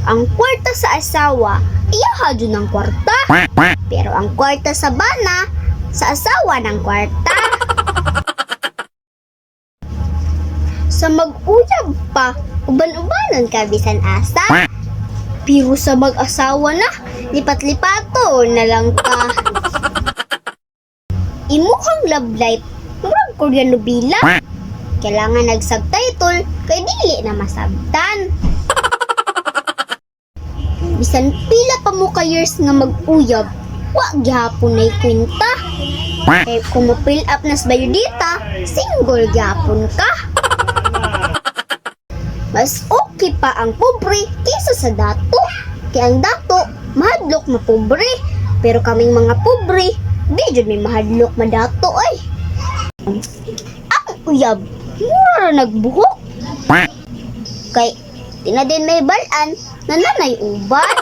Ang kwarta sa asawa, iyaha dyan ng kwarta. Pero ang kwarta sa bana, sa asawa ng kwarta. Sa mag-uyab pa, uban-ubanon ka bisan asa. Pero sa mag-asawa na, lipat-lipato na lang ka. Imuhang love life, murag Korean nobela. Kailangan nag-subtitle, kay dili na masabtan. Bisan pila pa mo ka years nga mag-uyab, wa gyapon na'y kwenta. Kaya kung ma-fill up nas bayudita, single gyapon ka. Mas okay pa ang pobre kaysa sa dato. Kaya ang dato, mahadlok mapobre. Pero kaming mga pobre, di jud may mahadlok madato ay. Ang uyab, mura na nagbuhok. Kay, di na din may balaan na nanay uban.